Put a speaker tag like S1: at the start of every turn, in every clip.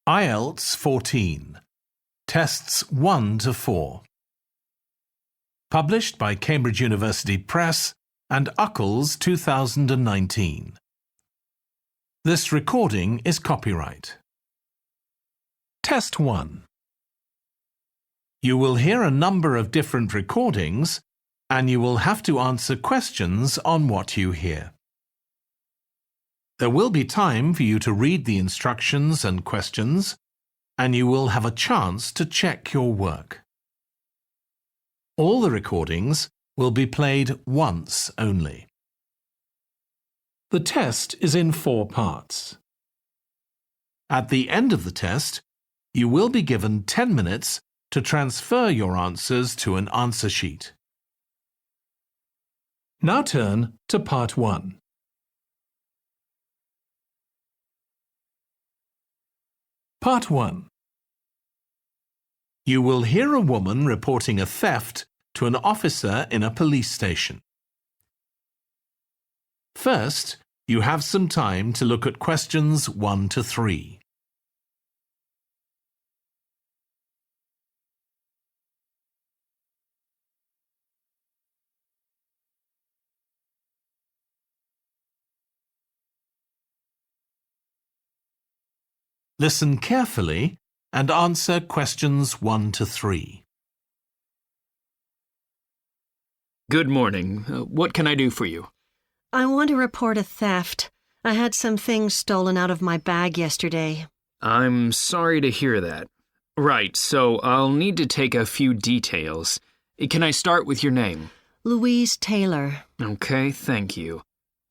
S1: IELTS 14, Tests 1 to 4. Published by Cambridge University Press and Uckles 2019. This recording is copyright. Test 1. You will hear a number of different recordings and you will have to answer questions on what you hear. There will be time for you to read the instructions and questions, and you will have a chance to check your work. All the recordings will be played once only. The test is in 4 parts. At the end of the test, you will be given 10 minutes to transfer your answers to an answer sheet. Now turn to Part 1. Part 1. You will hear a woman reporting a theft to an officer in a police station. First, you have some time to look at questions 1 to 3. Listen carefully and answer questions 1 to 3.
S2: Good morning. What can I do for you?
S3: I want to report a theft. I had some things stolen out of my bag yesterday.
S2: I'm sorry to hear that. Right, so I'll need to take a few details. Can I start with your name?
S3: Louise Taylor.
S2: Okay, thank you.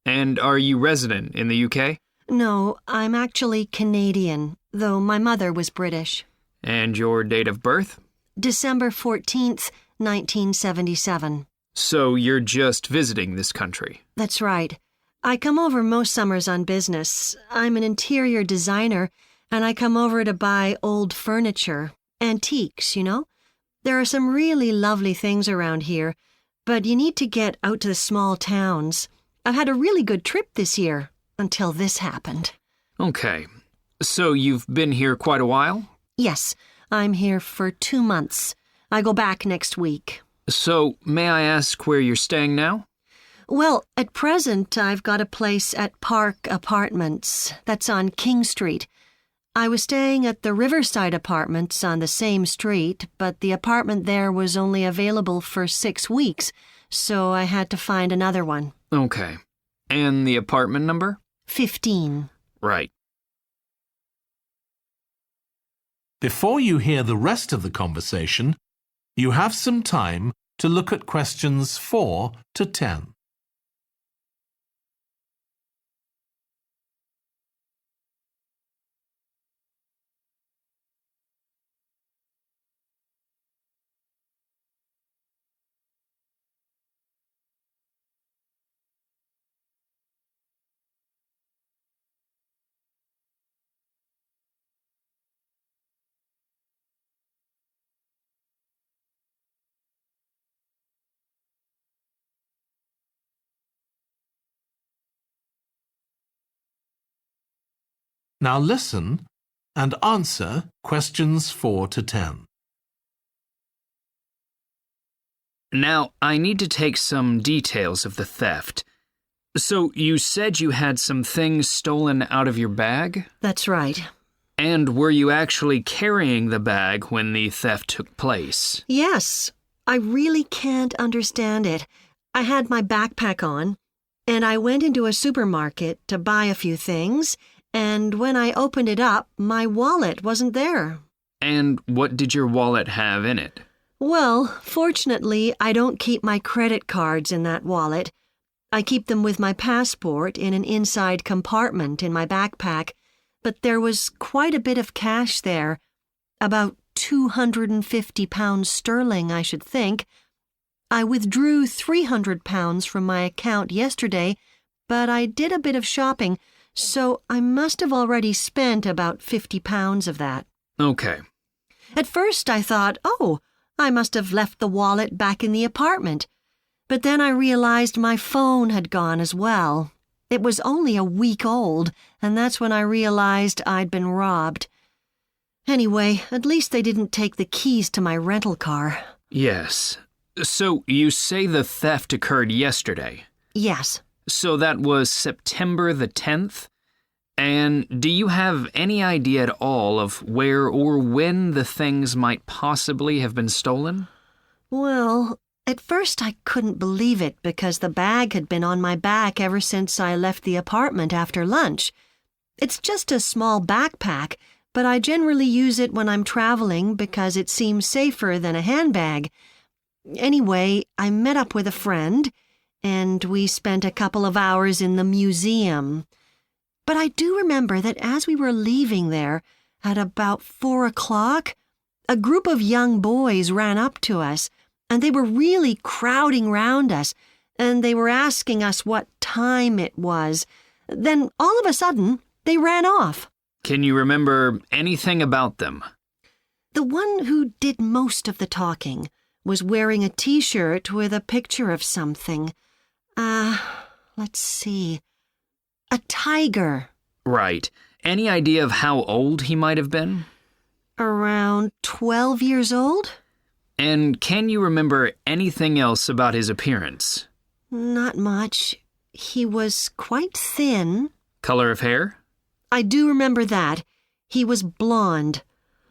S2: And are you resident in the UK?
S3: No, I'm actually Canadian, though my mother was British.
S2: And your date of birth?
S3: December 14th, 1977.
S2: So you're just visiting this country?
S3: That's right. I come over most summers on business. I'm an interior designer, and I come over to buy old furniture, antiques, you know? There are some really lovely things around here, but you need to get out to the small towns. I've had a really good trip this year, until this happened.
S2: Okay. So you've been here quite a while?
S3: Yes, I'm here for 2 months. I go back next week.
S2: So, may I ask where you're staying now?
S3: Well, at present, I've got a place at Park Apartments. That's on King Street. I was staying at the Riverside Apartments on the same street, but the apartment there was only available for 6 weeks, so I had to find another one.
S2: Okay. And the apartment number?
S3: 15.
S2: Right.
S1: Before you hear the rest of the conversation, you have some time to look at questions 4 to 10. Now listen and answer questions 4 to 10.
S2: Now, I need to take some details of the theft. So, you said you had some things stolen out of your bag?
S3: That's right.
S2: And were you actually carrying the bag when the theft took place?
S3: Yes, I really can't understand it. I had my backpack on, and I went into a supermarket to buy a few things, and when I opened it up, my wallet wasn't there.
S2: And what did your wallet have in it?
S3: Well, fortunately, I don't keep my credit cards in that wallet. I keep them with my passport in an inside compartment in my backpack, but there was quite a bit of cash there, about £250 sterling, I should think. I withdrew £300 from my account yesterday, but I did a bit of shopping, so I must have already spent about £50 of that.
S2: Okay.
S3: At first I thought, oh, I must have left the wallet back in the apartment. But then I realized my phone had gone as well. It was only a week old, and that's when I realized I'd been robbed. Anyway, at least they didn't take the keys to my rental car.
S2: Yes. So you say the theft occurred yesterday?
S3: Yes.
S2: So that was September the 10th? And do you have any idea at all of where or when the things might possibly have been stolen?
S3: Well, at first I couldn't believe it because the bag had been on my back ever since I left the apartment after lunch. It's just a small backpack, but I generally use it when I'm traveling because it seems safer than a handbag. Anyway, I met up with a friend, and we spent a couple of hours in the museum. But I do remember that as we were leaving there, at about 4 o'clock, a group of young boys ran up to us, and they were really crowding round us, and they were asking us what time it was. Then, all of a sudden, they ran off.
S2: Can you remember anything about them?
S3: The one who did most of the talking was wearing a T-shirt with a picture of something. Let's see. A tiger.
S2: Right. Any idea of how old he might have been?
S3: Around 12 years old?
S2: And can you remember anything else about his appearance?
S3: Not much. He was quite thin.
S2: Color of hair?
S3: I do remember that. He was blonde.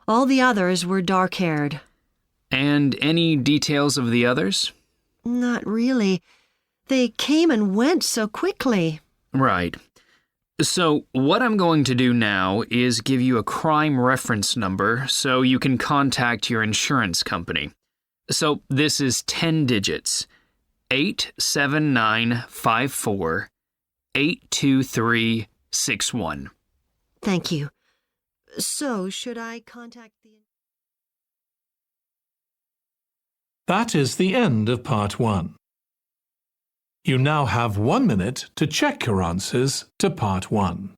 S3: All the others were dark-haired.
S2: And any details of the others?
S3: Not really. They came and went so quickly.
S2: Right. So what I'm going to do now is give you a crime reference number so you can contact your insurance company. So this is 10 digits. 87954 82361.
S3: Thank you. So, should I contact the...
S1: That is the end of part 1. You now have 1 minute to check your answers to part 1.